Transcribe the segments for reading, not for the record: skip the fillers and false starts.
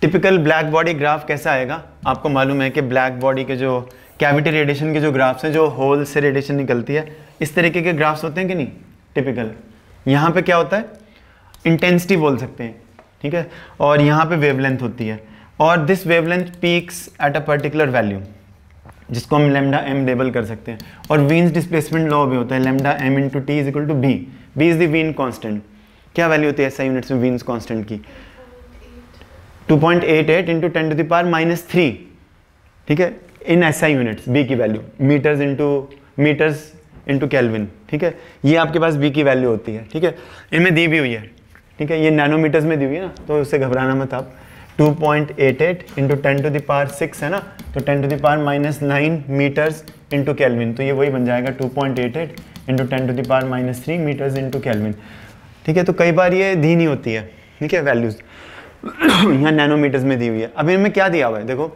Typical black body graph कैसा आएगा? आपको मालूम है कि ब्लैक बॉडी के जो कैविटी रेडिएशन के जो ग्राफ्स हैं, जो होल से रेडिएशन निकलती है, इस तरीके के ग्राफ्स होते हैं कि नहीं टिपिकल। यहाँ पे क्या होता है? इंटेंसिटी बोल सकते हैं, ठीक है, और यहाँ पे वेवलेंथ होती है, और this wavelength peaks at a particular value जिसको हम लेमडा एम लेबल कर सकते हैं। और वीन्स डिस्प्लेसमेंट लॉ भी होता है, lambda M into T is equal to B. B is the Wien constant. क्या वैल्यू होती है SI यूनिट्स में वीन्स कांस्टेंट की? 2.88 इंटू 10 टू द पावर -3, ठीक है, इन SI यूनिट्स। बी की वैल्यू मीटर्स इंटू केल्विन, ठीक है, ये आपके पास बी की वैल्यू होती है, ठीक है। इनमें दी भी हुई है, ठीक है, ये नैनोमीटर्स में दी हुई है ना, तो उससे घबराना मत आप। 2.88 इंटू 10 टू द पावर 6 है ना, तो 10 to the power -9 metres into kelvin, तो ये वही बन जाएगा 2.88 into 10 to the power -3 metres into kelvin, ठीक है। तो कई बार ये दी नहीं होती है, ठीक है, वैल्यूज यहाँ नैनोमीटर्स में दी हुई है। अब इनमें क्या दिया हुआ है देखो,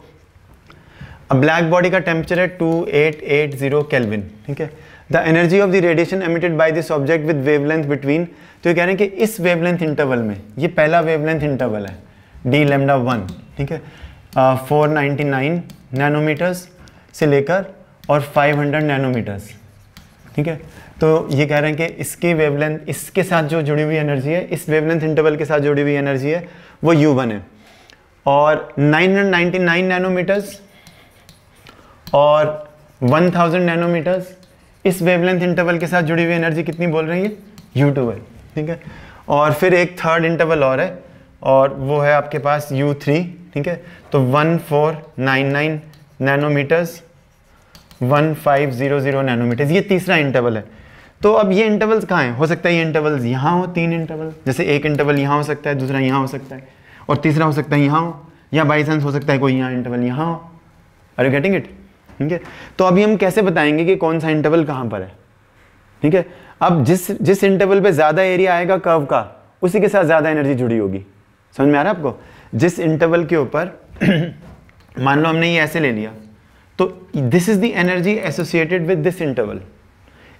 अब ब्लैक बॉडी का टेम्परेचर है 2880 केल्विन, ठीक है। The energy of the radiation emitted by this object with wavelength between, तो ये कह रहे हैं कि इस वेवलेंथ इंटरवल में, ये पहला वेवलेंथ इंटरवल है डी लैम्डा 1, ठीक है, 499 नैनोमीटर्स से लेकर और 500 नैनोमीटर्स, ठीक है। तो ये कह रहे हैं कि इसकी वेवलेंथ, इसके साथ जो जुड़ी हुई एनर्जी है, इस वेवलेंथ इंटरवल के साथ जुड़ी हुई एनर्जी है, वो U1 है। और 999 नैनोमीटर्स और 1000 नैनोमीटर्स, इस वेवलेंथ इंटरवल के साथ जुड़ी हुई एनर्जी कितनी बोल रही है? U2 है, ठीक है। और फिर एक थर्ड इंटरवल और है, और वो है आपके पास U3, ठीक है। तो 1499 नैनोमीटर्स, 1500 नैनोमीटर्स, ये तीसरा इंटरवल है। तो अब ये इंटरवल्स कहाँ हैं? हो सकता है ये इंटरवल्स यहाँ हो, 3 इंटरवल, जैसे एक इंटरवल यहाँ हो सकता है, दूसरा यहाँ हो सकता है, और तीसरा हो सकता है यहाँ हो, या बाई चांस हो सकता है कोई यहाँ इंटरवल यहाँ हो। Are you getting it? ठीक है। तो अभी हम कैसे बताएंगे कि कौन सा इंटरवल कहाँ पर है? ठीक है। अब जिस इंटरवल पे ज़्यादा एरिया आएगा कर्व का, उसी के साथ ज़्यादा एनर्जी जुड़ी होगी। समझ में आ रहा है आपको? जिस इंटरवल के ऊपर मान लो हमने ये ऐसे ले लिया, तो this is the energy associated with this interval.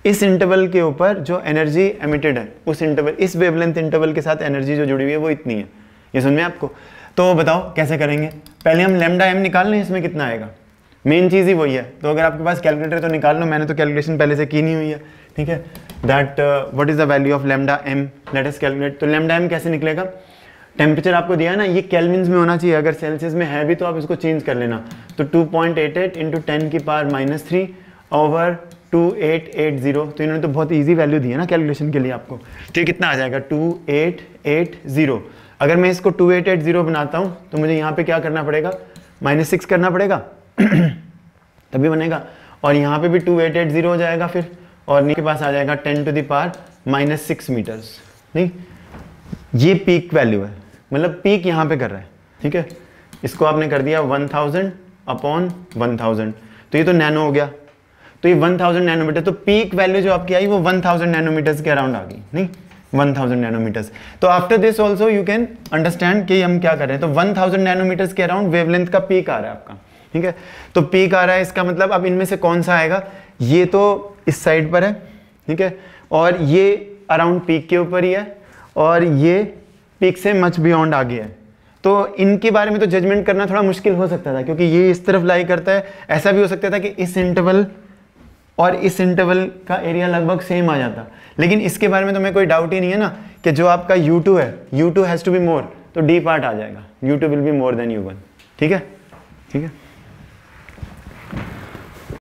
इस इंटरवल के ऊपर जो एनर्जी एमिटेड है, उस इंटरवल, इस वेवलेंथ इंटरवल के साथ एनर्जी जो जुड़ी हुई है वो इतनी है। ये समझ में आपको? तो बताओ कैसे करेंगे? पहले हम लैम्डा एम निकाल लें, इसमें कितना आएगा। मेन चीज़ ही वही है। तो अगर आपके पास कैलकुलेटर तो निकाल लो, मैंने तो कैलकुलेशन पहले से की नहीं हुई है। ठीक है। That what is the value of lambda M, let us calculate. तो लैम्डा एम कैसे निकलेगा? टेम्परेचर आपको दिया है ना, ये केल्विन्स में होना चाहिए, अगर सेल्सियस में है भी तो आप इसको चेंज कर लेना। तो 2.88 इंटू 10 की पावर -3 ओवर 2880। तो इन्होंने तो बहुत इजी वैल्यू दी है ना कैलकुलेशन के लिए आपको। तो ये कितना आ जाएगा? 2880। अगर मैं इसको 2880 बनाता हूँ तो मुझे यहाँ पे क्या करना पड़ेगा? -6 करना पड़ेगा तभी बनेगा। और यहाँ पे भी 2880 हो जाएगा फिर, और नीचे के पास आ जाएगा 10 टू द पावर -6 मीटर्स। नहीं, ये पीक वैल्यू है, मतलब पीक यहाँ पे कर रहा है। ठीक है। इसको आपने कर दिया 1000 अपॉन 1000, तो ये तो नैनो हो गया। तो ये 1000 नैनोमीटर, तो पीक वैल्यू जो आपकी आई वो 1000 नैनोमीटर्स के अराउंड आ गई। नहीं, 1000 नैनोमीटर्स। तो after this also you can understand कि हम क्या कर रहे हैं। तो 1000 नैनोमीटर्स के अराउंड वेवलेंथ का पीक आ रहा है आपका। ठीक है। तो पीक आ रहा है, इसका मतलब अब इनमें से कौन सा आएगा? ये तो इस साइड पर है, ठीक है, और ये अराउंड पीक के ऊपर ही है, और ये पीक से मच बियॉन्ड आ गया है। तो इनके बारे में तो जजमेंट करना थोड़ा मुश्किल हो सकता था, क्योंकि ये इस तरफ लाई करता है। ऐसा भी हो सकता था कि इस इंटरवल और इस इंटरवल का एरिया लगभग सेम आ जाता। लेकिन इसके बारे में तो मैं कोई डाउट ही नहीं है ना कि जो आपका U2 है, U2 has to be more, तो D पार्ट आ जाएगा, U2 will be more than U1। ठीक है, ठीक है।